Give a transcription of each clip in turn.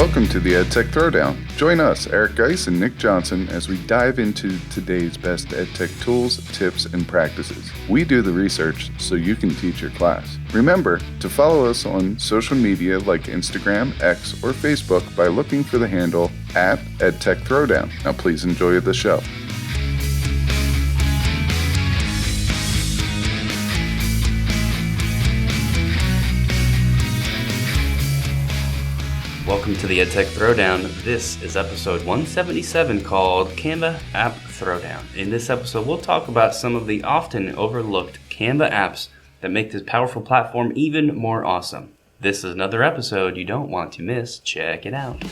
Welcome to the EdTech Throwdown. Join us, Eric Guise and Nick Johnson, as we dive into today's best EdTech tools, tips, and practices. We do the research so you can teach your class. Remember to follow us on social media like Instagram, X, or Facebook by looking for the handle @EdTech Throwdown. Now please enjoy the show. Welcome to the EdTech Throwdown. This is episode 177 called Canva App Throwdown. In this episode, we'll talk about some of the often overlooked Canva apps that make this powerful platform even more awesome. This is another episode you don't want to miss. Check it out.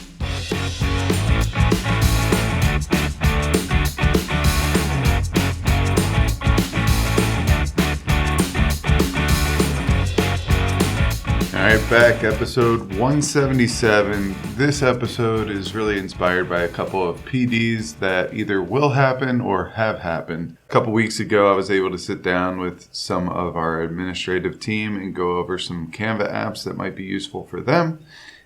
Alright, back, episode 177. This episode is really inspired by a couple of PDs that either will happen or have happened. A couple weeks ago, I was able to sit down with some of our administrative team and go over some Canva apps that might be useful for them.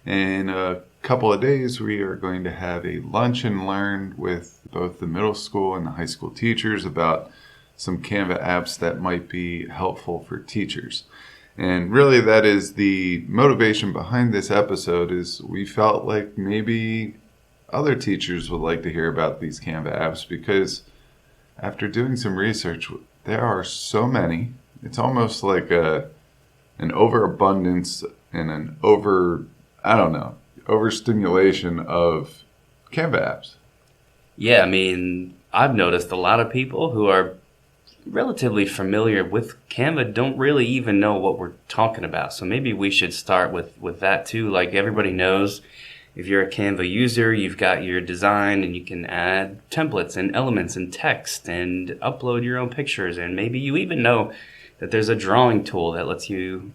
In a couple of days, we are going to have a lunch and learn with both the middle school and the high school teachers about some Canva apps that might be helpful for teachers. And really that is the motivation behind this episode, is we felt like maybe other teachers would like to hear about these Canva apps, because after doing some research, there are so many. It's almost like an overabundance and an overstimulation of Canva apps. Yeah, I mean, I've noticed a lot of people who are relatively familiar with Canva don't really even know what we're talking about. So maybe we should start with that too. Like, everybody knows, if you're a Canva user, you've got your design and you can add templates and elements and text and upload your own pictures. And maybe you even know that there's a drawing tool that lets you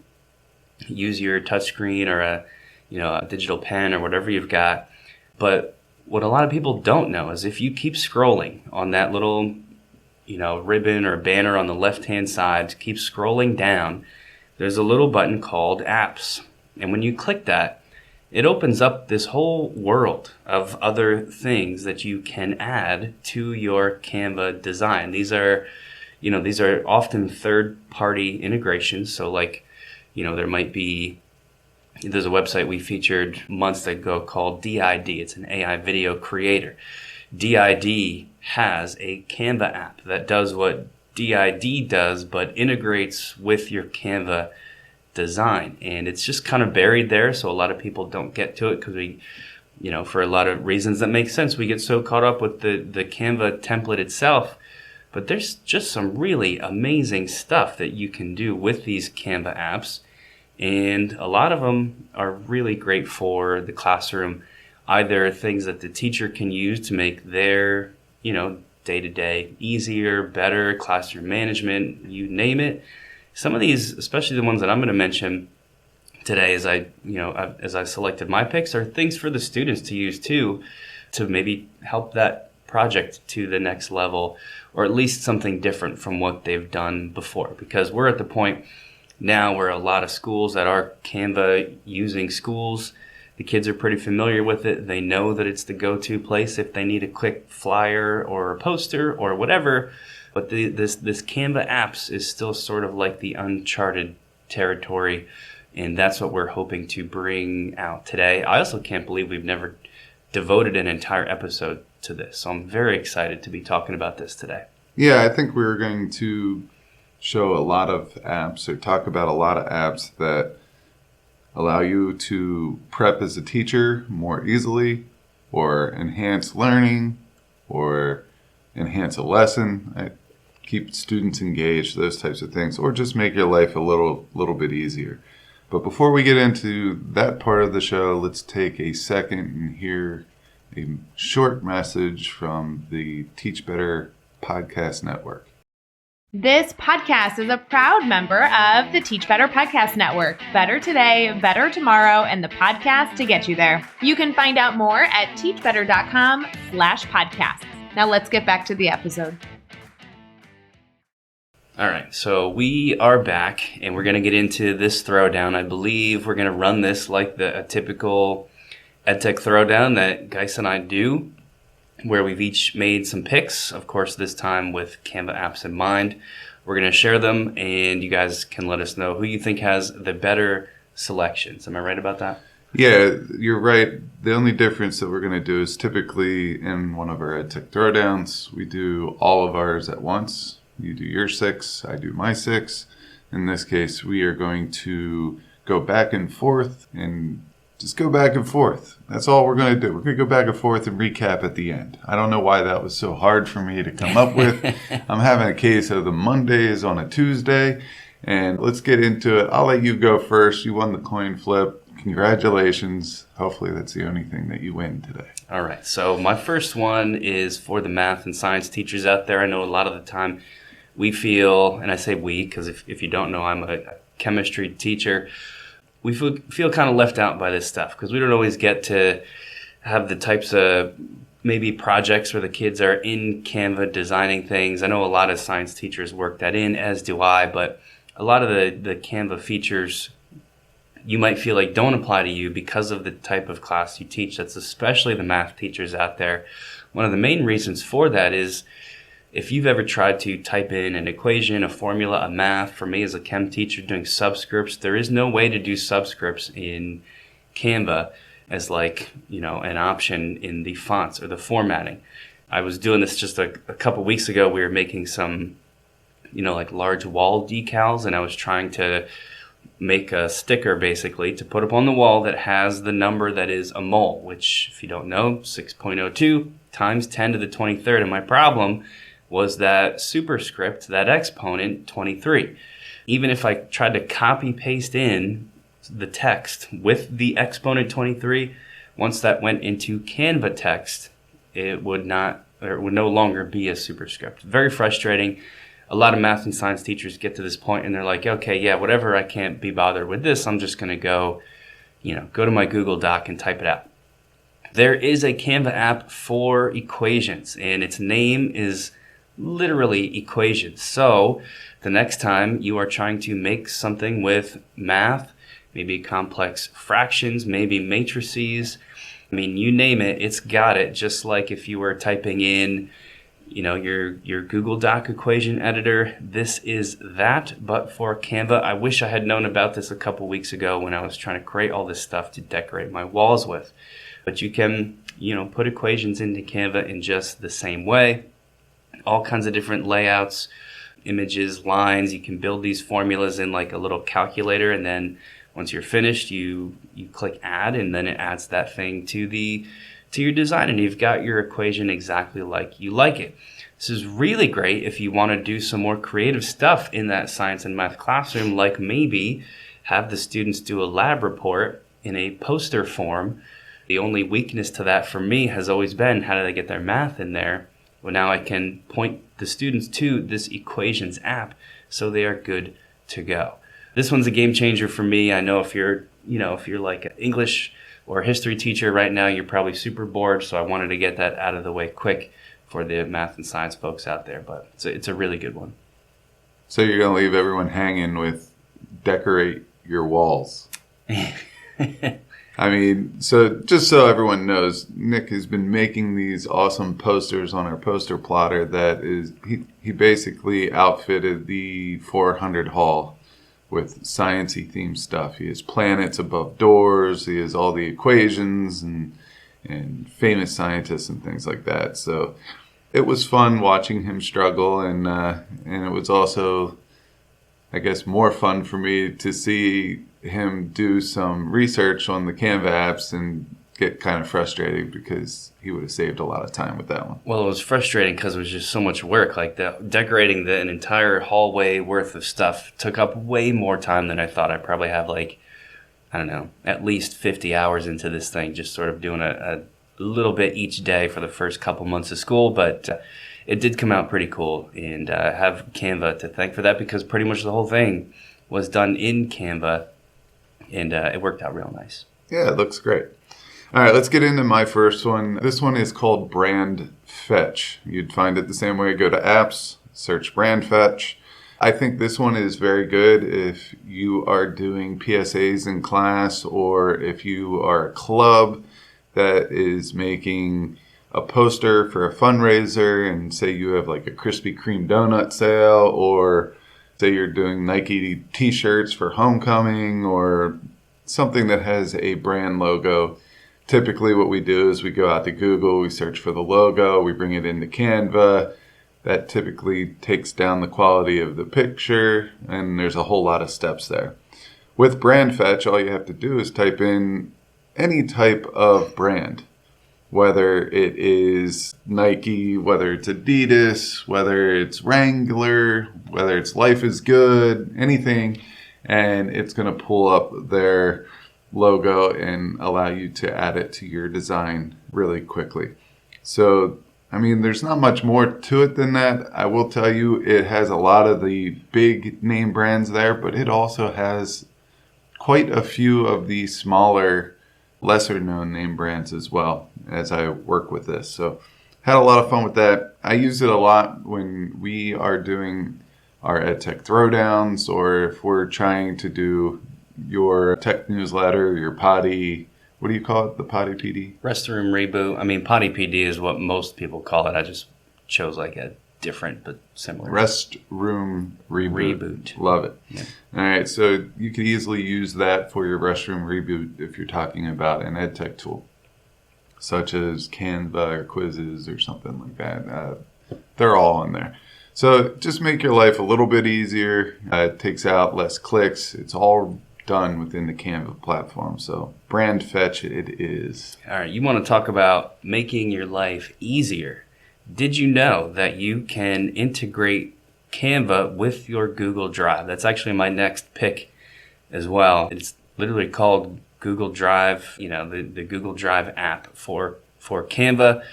use your touchscreen or a digital pen or whatever you've got. But what a lot of people don't know is, if you keep scrolling on that little ribbon or banner on the left-hand side, keep scrolling down, there's a little button called Apps. And when you click that, it opens up this whole world of other things that you can add to your Canva design. These are often third-party integrations. So there's a website we featured months ago called DID. It's an AI video creator. DID has a Canva app that does what DID does, but integrates with your Canva design. And it's just kind of buried there, so a lot of people don't get to it because we, for a lot of reasons that make sense, we get so caught up with the Canva template itself. But there's just some really amazing stuff that you can do with these Canva apps. And a lot of them are really great for the classroom. Either things that the teacher can use to make their, day-to-day easier, better, classroom management, you name it. Some of these, especially the ones that I'm going to mention today as I selected my picks, are things for the students to use too, to maybe help that project to the next level, or at least something different from what they've done before. Because we're at the point now where a lot of schools that are Canva using schools, the kids are pretty familiar with it. They know that it's the go-to place if they need a quick flyer or a poster or whatever. But this Canva apps is still sort of like the uncharted territory, and that's what we're hoping to bring out today. I also can't believe we've never devoted an entire episode to this, so I'm very excited to be talking about this today. Yeah, I think we're going to show a lot of apps, or talk about a lot of apps that allow you to prep as a teacher more easily, or enhance learning, or enhance a lesson, keep students engaged, those types of things, or just make your life a little bit easier. But before we get into that part of the show, let's take a second and hear a short message from the Teach Better Podcast Network. This podcast is a proud member of the Teach Better Podcast Network. Better today, better tomorrow, and the podcast to get you there. You can find out more at teachbetter.com/podcasts. Now let's get back to the episode. All right, so we are back, and we're going to get into this throwdown. I believe we're going to run this like a typical EdTech Throwdown that Guise and I do, where we've each made some picks, of course, this time with Canva apps in mind. We're going to share them, and you guys can let us know who you think has the better selections. Am I right about that? Yeah, you're right. The only difference that we're going to do is typically in one of our EdTech Throwdowns, we do all of ours at once. You do your 6, I do my 6. In this case, we are going to go back and forth and just go back and forth. That's all we're going to do. We're going to go back and forth and recap at the end. I don't know why that was so hard for me to come up with. I'm having a case of the Mondays on a Tuesday, and let's get into it. I'll let you go first. You won the coin flip. Congratulations. Hopefully that's the only thing that you win today. All right. So my first one is for the math and science teachers out there. I know a lot of the time we feel, and I say we because if you don't know, I'm a chemistry teacher. We feel kind of left out by this stuff because we don't always get to have the types of maybe projects where the kids are in Canva designing things. I know a lot of science teachers work that in, as do I, but a lot of the Canva features you might feel like don't apply to you because of the type of class you teach. That's especially the math teachers out there. One of the main reasons for that is if you've ever tried to type in an equation, a formula, a math, for me as a chem teacher doing subscripts, there is no way to do subscripts in Canva as an option in the fonts or the formatting. I was doing this just a couple weeks ago. We were making some, large wall decals, and I was trying to make a sticker basically to put up on the wall that has the number that is a mole, which if you don't know, 6.02 times 10 to the 23rd. And my problem was that superscript, that exponent, 23. Even if I tried to copy paste in the text with the exponent 23, once that went into Canva text, it would no longer be a superscript. Very frustrating. A lot of math and science teachers get to this point and they're like, okay, yeah, whatever, I can't be bothered with this. I'm just going to go to my Google Doc and type it out. There is a Canva app for equations, and its name is literally equations. So the next time you are trying to make something with math, maybe complex fractions, maybe matrices, you name it, it's got it. Just like if you were typing in your Google Doc equation editor, this is that, but for Canva. I wish I had known about this a couple weeks ago when I was trying to create all this stuff to decorate my walls with. But you can, put equations into Canva in just the same way. All kinds of different layouts, images, lines. You can build these formulas in like a little calculator, and then once you're finished, you click add, and then it adds that thing to your design, and you've got your equation exactly like you like it. This is really great if you want to do some more creative stuff in that science and math classroom, like maybe have the students do a lab report in a poster form. The only weakness to that for me has always been, how do they get their math in there? Well, now I can point the students to this equations app so they are good to go. This one's a game changer for me. I know if you're like an English or a history teacher right now, you're probably super bored, so I wanted to get that out of the way quick for the math and science folks out there, but it's a really good one. So you're going to leave everyone hanging with decorate your walls. So just so everyone knows, Nick has been making these awesome posters on our poster plotter that is, he basically outfitted the 400 hall with science-y themed stuff. He has planets above doors, he has all the equations and famous scientists and things like that. So it was fun watching him struggle, and it was also, I guess, more fun for me to see him do some research on the Canva apps and get kind of frustrated because he would have saved a lot of time with that one. Well, it was frustrating because it was just so much work. Like decorating an entire hallway worth of stuff took up way more time than I thought. I probably have at least 50 hours into this thing, just sort of doing a little bit each day for the first couple months of school. But it did come out pretty cool, and have Canva to thank for that, because pretty much the whole thing was done in Canva, and it worked out real nice. Yeah, it looks great. All right, let's get into my first one. This one is called Brand Fetch. You'd find it the same way. Go to apps, search Brand Fetch. I think this one is very good if you are doing PSAs in class, or if you are a club that is making a poster for a fundraiser, and say you have like a Krispy Kreme donut sale, or say you're doing Nike t-shirts for homecoming, or something that has a brand logo. Typically what we do is we go out to Google, we search for the logo, we bring it into Canva. That typically takes down the quality of the picture, and there's a whole lot of steps there. With brand fetch, all you have to do is type in any type of brand, whether it is Nike, whether it's Adidas, whether it's Wrangler, whether it's Life is Good, anything, and it's going to pull up their logo and allow you to add it to your design really quickly. So, I mean, there's not much more to it than that. I will tell you, it has a lot of the big name brands there, but it also has quite a few of the smaller, lesser known name brands as well as I work with this. So had a lot of fun with that. I use it a lot when we are doing our EdTech Throwdowns, or if we're trying to do your tech newsletter, your potty, what do you call it? The potty PD? Restroom reboot. I mean, potty PD is what most people call it. I just chose like a different but similar. Restroom reboot. Love it. Yeah. All right, so you could easily use that for your restroom reboot if you're talking about an EdTech tool, such as Canva or Quizzes or something like that. They're all in there. So just make your life a little bit easier. It takes out less clicks. It's all done within the Canva platform. So brand fetch it is. All right, you want to talk about making your life easier. Did you know that you can integrate Canva with your Google Drive? That's actually my next pick as well. It's literally called Google Drive, the Google Drive app for Canva.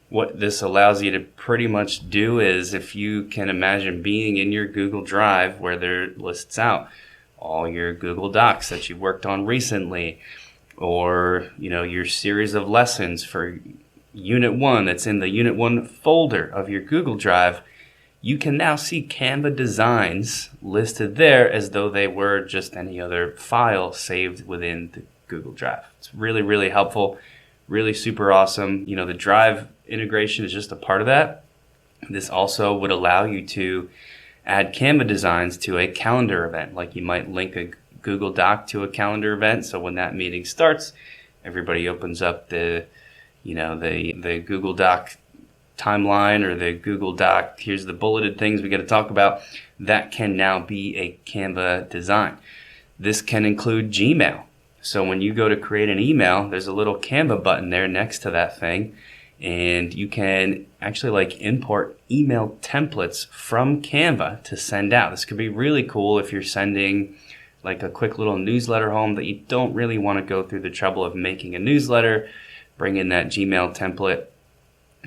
What this allows you to pretty much do is, if you can imagine being in your Google Drive where there lists out all your Google Docs that you've worked on recently, or your series of lessons for Unit 1 that's in the Unit 1 folder of your Google Drive, you can now see Canva designs listed there as though they were just any other file saved within the Google Drive. It's really, really helpful, really super awesome. The Drive integration is just a part of that. This also would allow you to add Canva designs to a calendar event. Like you might link a Google Doc to a calendar event, so when that meeting starts, everybody opens up the Google Doc timeline, or the Google Doc, here's the bulleted things we got to talk about. That can now be a Canva design. This can include Gmail. So when you go to create an email, there's a little Canva button there next to that thing, and you can actually import email templates from Canva to send out. This could be really cool if you're sending like a quick little newsletter home that you don't really want to go through the trouble of making a newsletter. Bring in that Gmail template,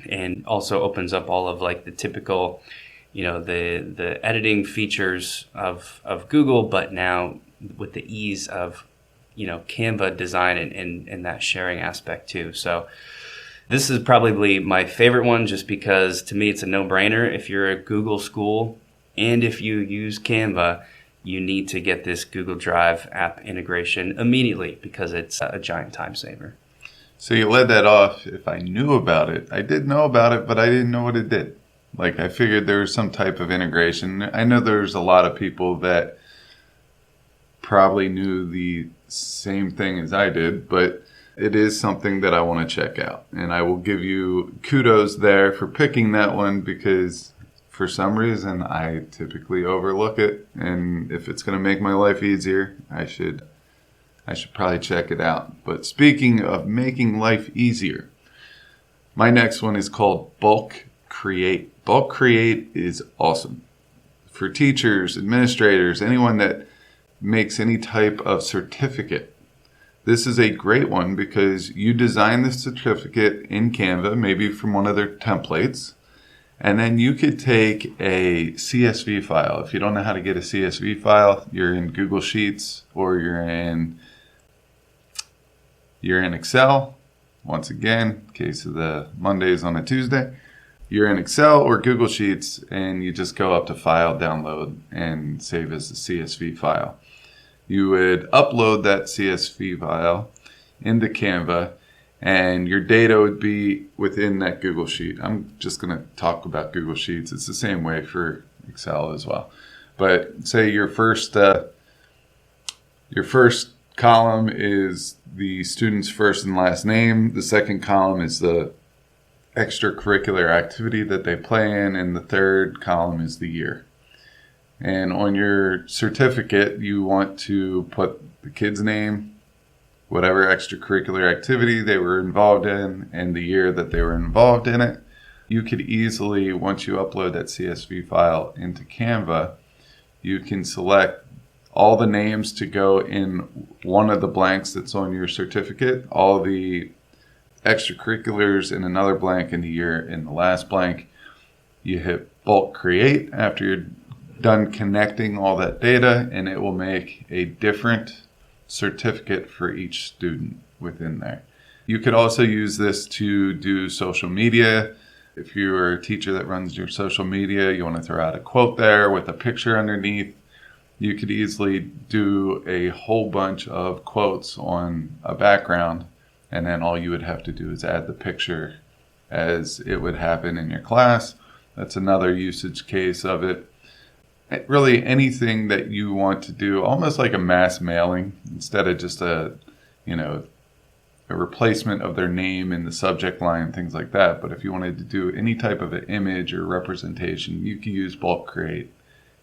and also opens up all of the typical, the editing features of Google, but now with the ease of, Canva design and that sharing aspect too. So this is probably my favorite one, just because to me it's a no-brainer. If you're a Google school and if you use Canva, you need to get this Google Drive app integration immediately, because it's a giant time saver. So you led that off. If I knew about it, I did know about it, but I didn't know what it did. I figured there was some type of integration. I know there's a lot of people that probably knew the same thing as I did, but it is something that I want to check out. And I will give you kudos there for picking that one, because for some reason I typically overlook it. And if it's going to make my life easier, I should probably check it out. But speaking of making life easier, my next one is called Bulk Create. Bulk Create is awesome. For teachers, administrators, anyone that makes any type of certificate, this is a great one, because you design the certificate in Canva, maybe from one of their templates, and then you could take a CSV file. If you don't know how to get a CSV file, you're in Google Sheets, or you're in Excel. Once again, in case of the Mondays on a Tuesday, you're in Excel or Google Sheets, and you just go up to File, Download, and save as a CSV file. You would upload that CSV file into Canva, and your data would be within that Google Sheet. I'm just going to talk about Google Sheets. It's the same way for Excel as well. But say your first column is the student's first and last name. The second column is the extracurricular activity that they play in, and the third column is the year. And on your certificate, you want to put the kid's name, whatever extracurricular activity they were involved in, and the year that they were involved in it. You could easily, once you upload that CSV file into Canva, you can select all the names to go in one of the blanks that's on your certificate, all the extracurriculars in another blank, and the year in the last blank. You hit bulk create after you're done connecting all that data, and it will make a different certificate for each student within there. You could also use this to do social media. If you're a teacher that runs your social media, you want to throw out a quote there with a picture underneath. You could easily do a whole bunch of quotes on a background, and then all you would have to do is add the picture as it would happen in your class. That's another usage case of it. Really anything that you want to do, almost like a mass mailing, instead of just a replacement of their name in the subject line, things like that. But if you wanted to do any type of an image or representation, you can use bulk create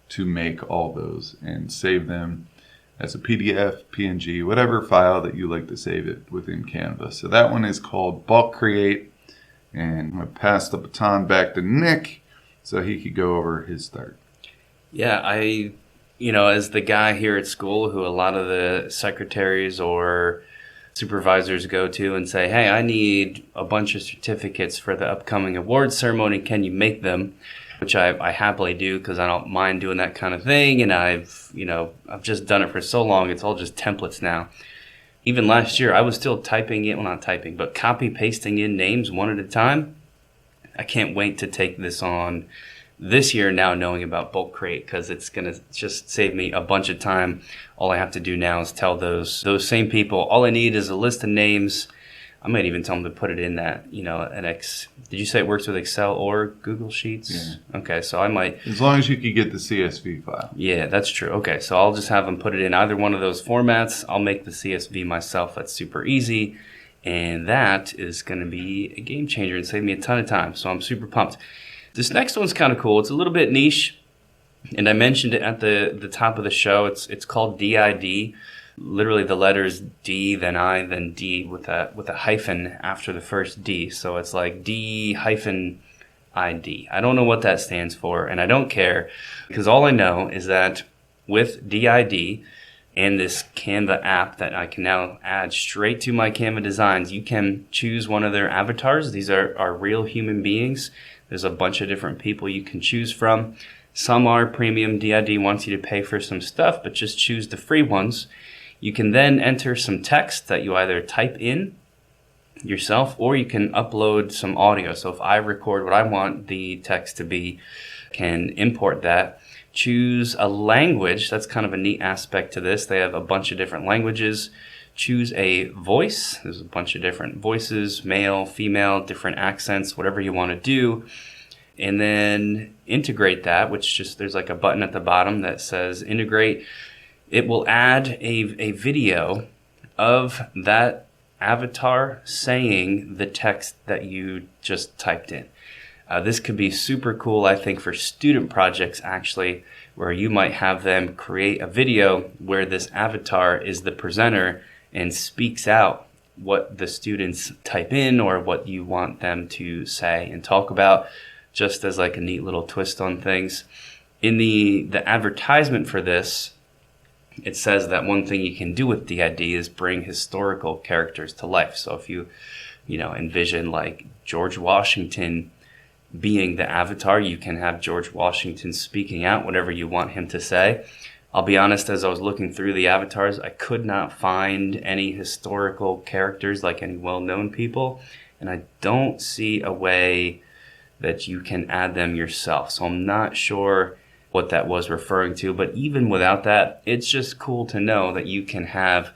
to make all those and save them as a PDF, PNG, whatever file that you like to save it within Canva. So that one is called bulk create. And I'm going to pass the baton back to Nick so he could go over his start. Yeah, as the guy here at school who a lot of the secretaries or supervisors go to and say, hey, I need a bunch of certificates for the upcoming awards ceremony. Can you make them? Which I happily do because I don't mind doing that kind of thing. And I've just done it for so long. It's all just templates now. Even last year, I was still not copy pasting in names one at a time. I can't wait to take this on this year now, knowing about bulk create, because it's going to just save me a bunch of time. All I have to do now is tell those same people, all I need is a list of names. I might even tell them to put it in that, did you say it works with Excel or Google Sheets? Yeah. Okay, so I might. As long as you can get the CSV file. Yeah, that's true. Okay, so I'll just have them put it in either one of those formats. I'll make the CSV myself. That's super easy. And that is going to be a game changer and save me a ton of time. So I'm super pumped. This next one's kind of cool. It's a little bit niche, and I mentioned it at the top of the show. It's called DID. Literally the letters D, then I, then D with a hyphen after the first D. So it's like D hyphen ID. I don't know what that stands for, and I don't care, because all I know is that with DID and this Canva app that I can now add straight to my Canva designs, you can choose one of their avatars. These are real human beings. There's a bunch of different people you can choose from. Some are premium. DID wants you to pay for some stuff, but just choose the free ones. You can then enter some text that you either type in yourself, or you can upload some audio. So if I record what I want the text to be, can import that. Choose a language. That's kind of a neat aspect to this. They have a bunch of different languages. Choose a voice. There's a bunch of different voices, male, female, different accents, whatever you want to do. And then integrate that, there's like a button at the bottom that says integrate. It will add a video of that avatar saying the text that you just typed in. This could be super cool, I think, for student projects, actually, where you might have them create a video where this avatar is the presenter and speaks out what the students type in or what you want them to say and talk about, just as like a neat little twist on things. In the advertisement for this, it says that one thing you can do with DID is bring historical characters to life. So if you envision like George Washington being the avatar, you can have George Washington speaking out whatever you want him to say. I'll be honest, as I was looking through the avatars, I could not find any historical characters like any well-known people, and I don't see a way that you can add them yourself. So I'm not sure what that was referring to, but even without that, it's just cool to know that you can have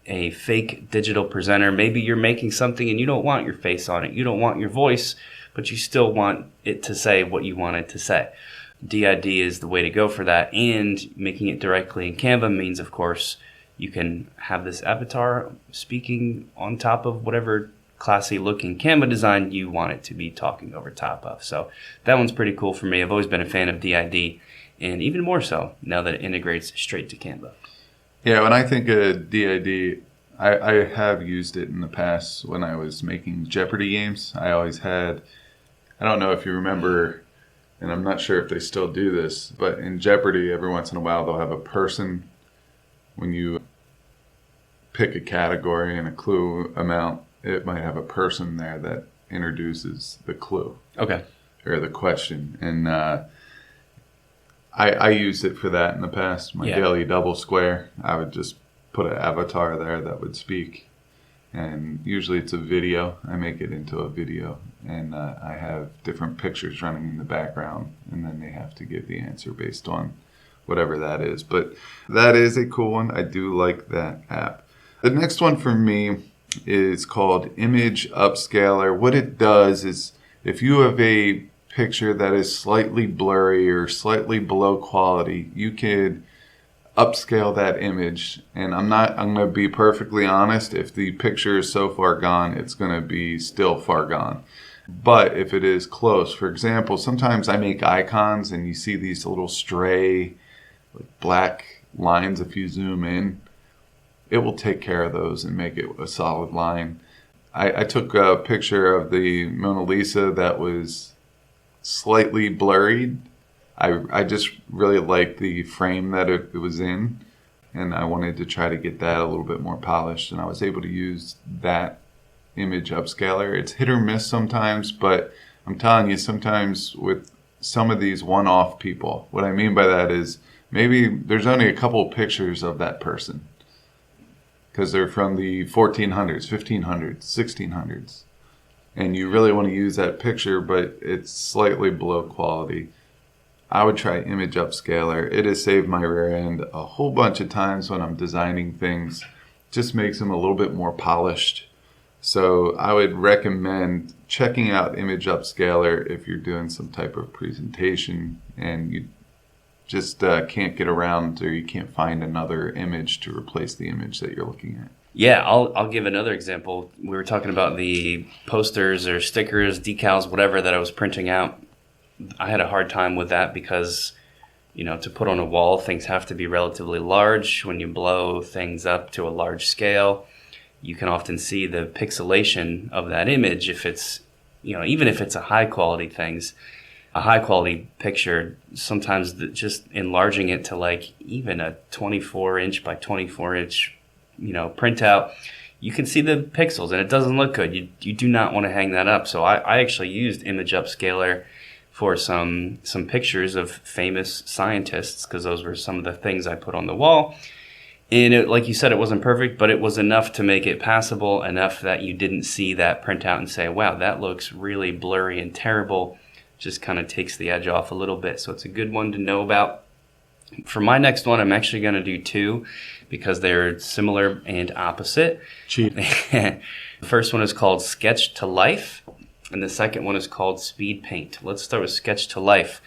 a fake digital presenter. Maybe you're making something and you don't want your face on it. You don't want your voice, but you still want it to say what you want it to say. DID is the way to go for that. And making it directly in Canva means, of course, you can have this avatar speaking on top of whatever classy looking Canva design you want it to be talking over top of. So that one's pretty cool for me. I've always been a fan of DID, and even more so now that it integrates straight to Canva. Yeah, when I think of DID, I have used it in the past when I was making Jeopardy games. I always had, I don't know if you remember, and I'm not sure if they still do this, but in Jeopardy, every once in a while, they'll have a person when you pick a category and a clue amount. It might have a person there that introduces the clue. Okay. Or the question. And I used it for that in the past. My daily double square, I would just put an avatar there that would speak. And usually it's a video. I make it into a video. And I have different pictures running in the background. And then they have to give the answer based on whatever that is. But that is a cool one. I do like that app. The next one for me is called Image Upscaler. What it does is if you have a picture that is slightly blurry or slightly below quality, you could upscale that image. And I'm going to be perfectly honest, if the picture is so far gone, it's going to be still far gone. But if it is close, for example, sometimes I make icons and you see these little stray black lines if you zoom in. It will take care of those and make it a solid line. I took a picture of the Mona Lisa that was slightly blurred. I just really liked the frame that it was in, and I wanted to try to get that a little bit more polished, and I was able to use that image upscaler. It's hit or miss sometimes, but I'm telling you, sometimes with some of these one-off people, what I mean by that is maybe there's only a couple of pictures of that person, because they're from the 1400s, 1500s, 1600s. And you really want to use that picture, but it's slightly below quality. I would try Image Upscaler. It has saved my rear end a whole bunch of times when I'm designing things. Just makes them a little bit more polished. So I would recommend checking out Image Upscaler if you're doing some type of presentation and you just can't get around, or you can't find another image to replace the image that you're looking at. Yeah, I'll give another example. We were talking about the posters or stickers, decals, whatever that I was printing out. I had a hard time with that because, to put on a wall, things have to be relatively large. When you blow things up to a large scale, you can often see the pixelation of that image if it's, even if it's a high quality a high quality picture, sometimes just enlarging it to like even a 24 inch by 24 inch, printout, you can see the pixels and it doesn't look good. You do not want to hang that up. So I actually used Image Upscaler for some pictures of famous scientists, because those were some of the things I put on the wall. And it, like you said, it wasn't perfect, but it was enough to make it passable, enough that you didn't see that printout and say, wow, that looks really blurry and terrible. Just kind of takes the edge off a little bit. So it's a good one to know about. For my next one, I'm actually going to do two because they're similar and opposite. Cheat. The first one is called Sketch to Life, and the second one is called Speed Paint. Let's start with Sketch to Life.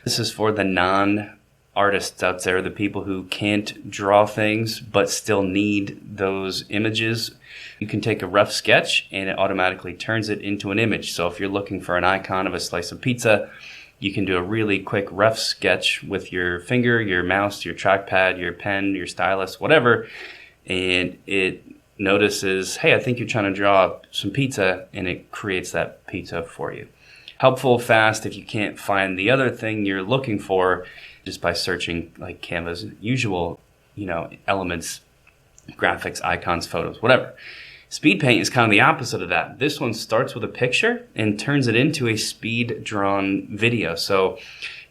This is for the non-artists out there, the people who can't draw things but still need those images. You can take a rough sketch and it automatically turns it into an image. So if you're looking for an icon of a slice of pizza, you can do a really quick rough sketch with your finger, your mouse, your trackpad, your pen, your stylus, whatever, and it notices, hey, I think you're trying to draw some pizza, and it creates that pizza for you. Helpful, fast. If you can't find the other thing you're looking for, just by searching like Canva's usual, elements, graphics, icons, photos, whatever. Speed Paint is kind of the opposite of that. This one starts with a picture and turns it into a speed drawn video. So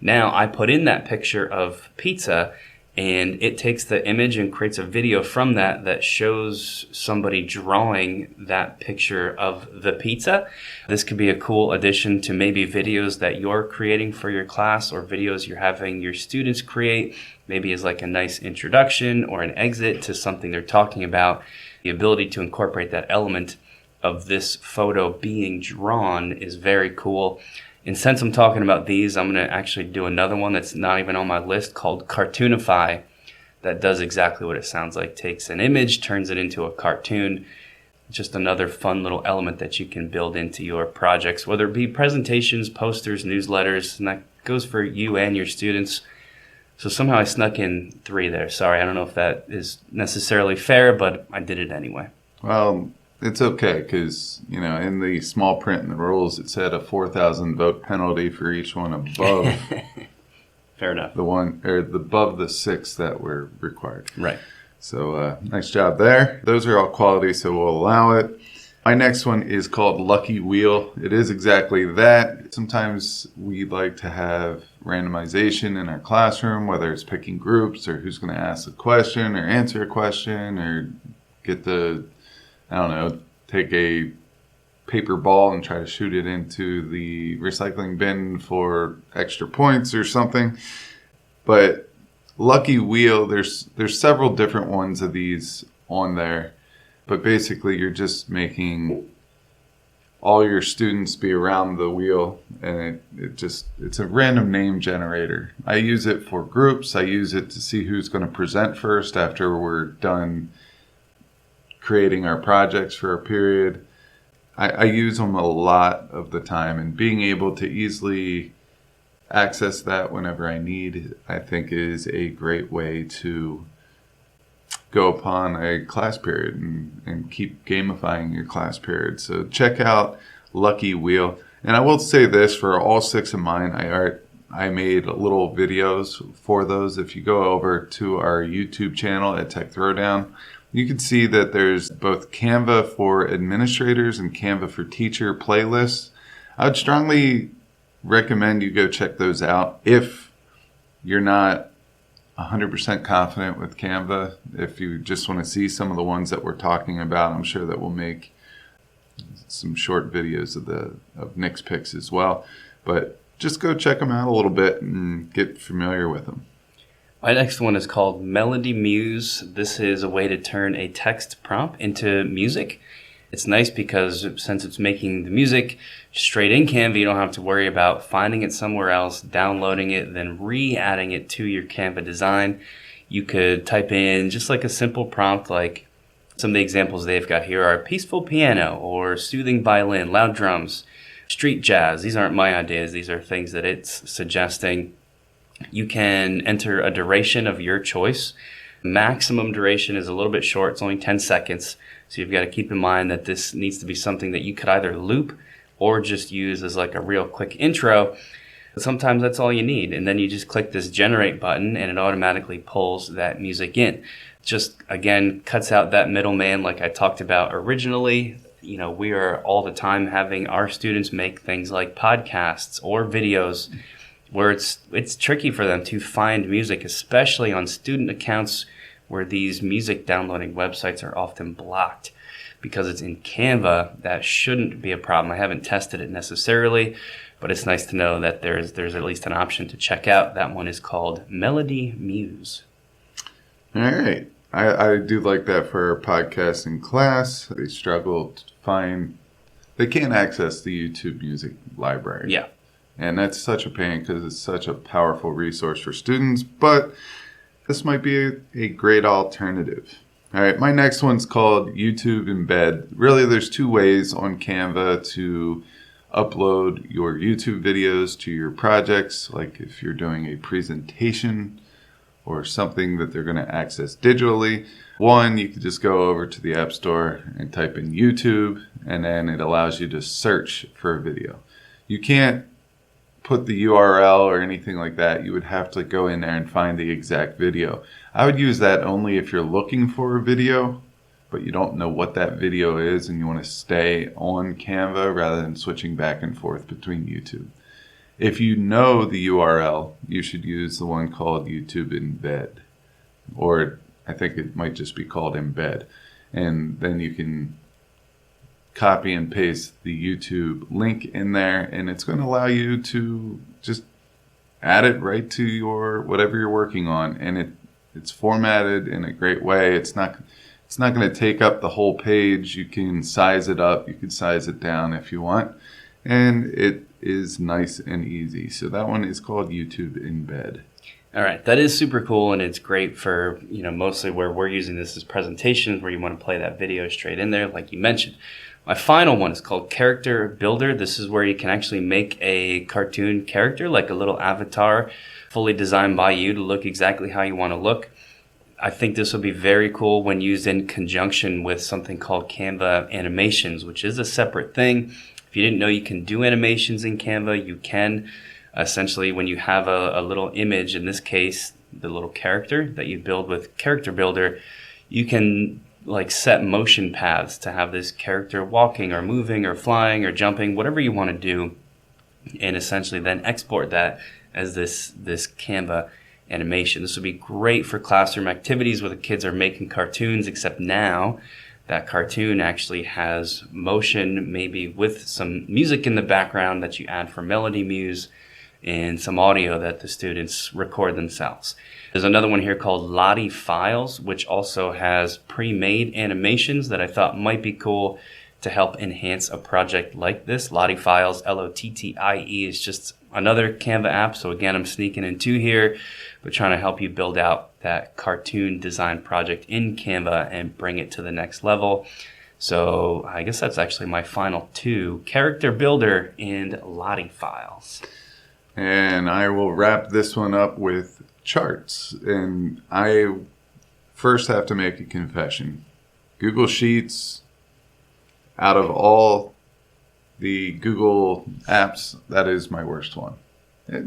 now I put in that picture of pizza and it takes the image and creates a video from that shows somebody drawing that picture of the pizza. This could be a cool addition to maybe videos that you're creating for your class or videos you're having your students create, maybe as like a nice introduction or an exit to something they're talking about. The ability to incorporate that element of this photo being drawn is very cool. And since I'm talking about these, I'm going to actually do another one that's not even on my list called Cartoonify that does exactly what it sounds like. Takes an image, turns it into a cartoon. Just another fun little element that you can build into your projects, whether it be presentations, posters, newsletters, and that goes for you and your students. So somehow I snuck in 3 there. Sorry, I don't know if that is necessarily fair, but I did it anyway. Well, it's okay because, in the small print in the rules, it said a 4,000 vote penalty for each one above Fair enough. the one, or above the 6 that were required. Right. So nice job there. Those are all quality, so we'll allow it. My next one is called Lucky Wheel. It is exactly that. Sometimes we like to have randomization in our classroom, whether it's picking groups or who's going to ask a question or answer a question or get take a paper ball and try to shoot it into the recycling bin for extra points or something. But Lucky Wheel, there's several different ones of these on there. But basically, you're just making all your students be around the wheel, and it's a random name generator. I use it for groups. I use it to see who's going to present first after we're done creating our projects for a period. I use them a lot of the time, and being able to easily access that whenever I need, I think is a great way to go upon a class period and keep gamifying your class period. So check out Lucky Wheel. And I will say this, for all 6 of mine, I made little videos for those. If you go over to our YouTube channel, EdTech Throwdown, you can see that there's both Canva for administrators and Canva for teacher playlists. I would strongly recommend you go check those out if you're not 100% confident with Canva. If you just want to see some of the ones that we're talking about, I'm sure that we'll make some short videos of Nick's picks as well. But just go check them out a little bit and get familiar with them. My next one is called Melody Muse. This is a way to turn a text prompt into music. It's nice because since it's making the music straight in Canva, you don't have to worry about finding it somewhere else, downloading it, then re-adding it to your Canva design. You could type in just like a simple prompt, like some of the examples they've got here are peaceful piano or soothing violin, loud drums, street jazz. These aren't my ideas. These are things that it's suggesting. You can enter a duration of your choice. Maximum duration is a little bit short. It's only 10 seconds. So you've got to keep in mind that this needs to be something that you could either loop or just use as like a real quick intro. But sometimes that's all you need. And then you just click this generate button and it automatically pulls that music in. Just, again, cuts out that middleman like I talked about originally. We are all the time having our students make things like podcasts or videos where it's tricky for them to find music, especially on student accounts where these music downloading websites are often blocked. Because it's in Canva, that shouldn't be a problem. I haven't tested it necessarily, but it's nice to know that there's at least an option to check out. That one is called Melody Muse. All right. I do like that for our podcasting class. They struggle to find, they can't access the YouTube music library. Yeah. And that's such a pain because it's such a powerful resource for students, but this might be a great alternative. All right, my next one's called YouTube Embed. Really, there's 2 ways on Canva to upload your YouTube videos to your projects, like if you're doing a presentation or something that they're going to access digitally. One, you could just go over to the App Store and type in YouTube, and then it allows you to search for a video. You can't put the URL or anything like that. You would have to go in there and find the exact video. I would use that only if you're looking for a video, but you don't know what that video is and you want to stay on Canva rather than switching back and forth between YouTube. If you know the URL, you should use the one called YouTube Embed, or I think it might just be called Embed. And then you can copy and paste the YouTube link in there, and it's going to allow you to just add it right to your whatever you're working on, and it's formatted in a great way. It's It's not going to take up the whole page. You can size it up. You can size it down if you want. And it is nice and easy. So that one is called YouTube Embed. All right, that is super cool, and it's great for, mostly where we're using this as presentations where you want to play that video straight in there, like you mentioned. My final one is called Character Builder. This is where you can actually make a cartoon character, like a little avatar, fully designed by you to look exactly how you want to look. I think this will be very cool when used in conjunction with something called Canva Animations, which is a separate thing. If you didn't know you can do animations in Canva, you can. Essentially, when you have a little image, in this case, the little character that you build with Character Builder, you can set motion paths to have this character walking or moving or flying or jumping, whatever you want to do, and essentially then export that as this Canva animation. This would be great for classroom activities where the kids are making cartoons, except now that cartoon actually has motion, maybe with some music in the background that you add for Melody Muse, and some audio that the students record themselves. There's another one here called Lottie Files, which also has pre-made animations that I thought might be cool to help enhance a project like this. Lottie Files, Lottie, is just another Canva app. So again, I'm sneaking in two here, but trying to help you build out that cartoon design project in Canva and bring it to the next level. So I guess that's actually my final two, Character Builder and Lottie Files. And I will wrap this one up with charts. And I first have to make a confession. Google Sheets, out of all the Google apps, that is my worst one. It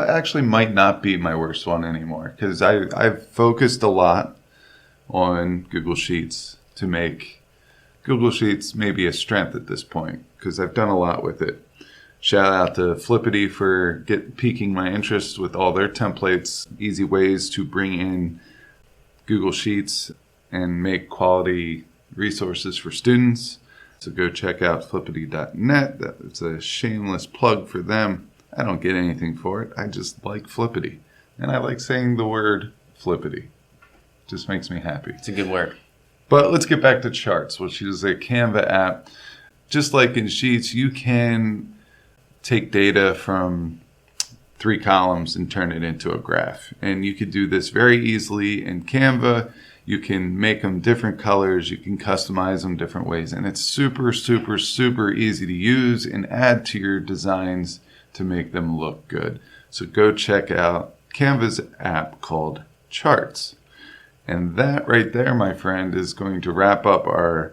actually might not be my worst one anymore, because I've focused a lot on Google Sheets to make Google Sheets maybe a strength at this point, because I've done a lot with it. Shout out to Flippity for piquing my interest with all their templates, easy ways to bring in Google Sheets and make quality resources for students. So go check out flippity.net. It's a shameless plug for them. I don't get anything for it. I just like Flippity. And I like saying the word Flippity. It just makes me happy. It's a good word. But let's get back to Charts, which is a Canva app. Just like in Sheets, you can take data from 3 columns and turn it into a graph. And you could do this very easily in Canva. You can make them different colors. You can customize them different ways. And it's super, super, super easy to use and add to your designs to make them look good. So go check out Canva's app called Charts. And that right there, my friend, is going to wrap up our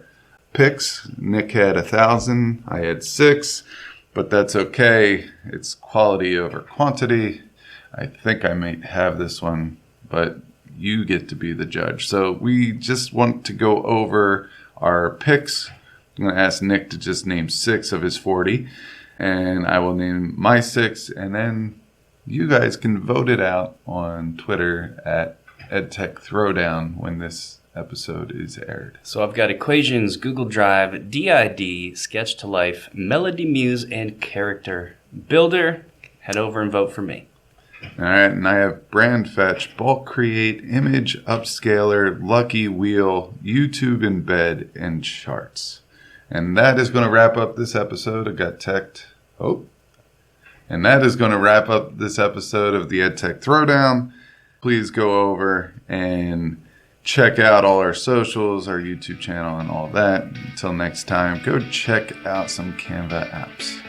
picks. Nick had 1,000. I had 6. But that's okay. It's quality over quantity. I think I might have this one, but you get to be the judge. So we just want to go over our picks. I'm going to ask Nick to just name 6 of his 40, and I will name my 6, and then you guys can vote it out on Twitter at EdTech Throwdown when this episode is aired. So I've got Equations, Google Drive, DID, Sketch to Life, Melody Muse, and Character Builder. Head over and vote for me. All right, and I have Brand Fetch, Bulk Create, Image Upscaler, Lucky Wheel, YouTube Embed, and Charts. And that is going to wrap up this episode. I got teched. And that is going to wrap up this episode of the EdTech Throwdown. Please go over and check out all our socials, our YouTube channel, and all that. Until next time, go check out some Canva apps.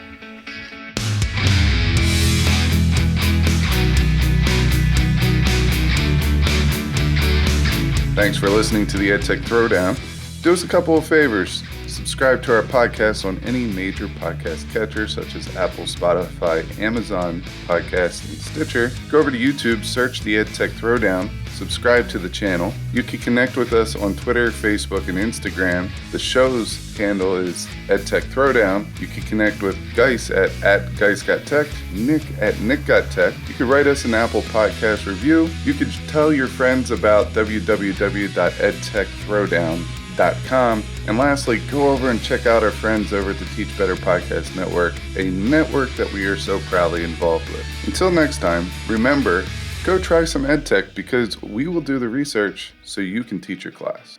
Thanks for listening to the EdTech Throwdown. Do us a couple of favors. Subscribe to our podcast on any major podcast catcher such as Apple, Spotify, Amazon Podcasts, and Stitcher. Go over to YouTube, search the EdTech Throwdown, subscribe to the channel. You can connect with us on Twitter, Facebook, and Instagram. The show's handle is EdTech Throwdown. You can connect with Guise at GuiseGotTech, Nick at NickGotTech. You can write us an Apple Podcast review. You can tell your friends about www.edtechthrowdown.com. And lastly, go over and check out our friends over at the Teach Better Podcast Network, a network that we are so proudly involved with. Until next time, remember, go try some EdTech because we will do the research so you can teach your class.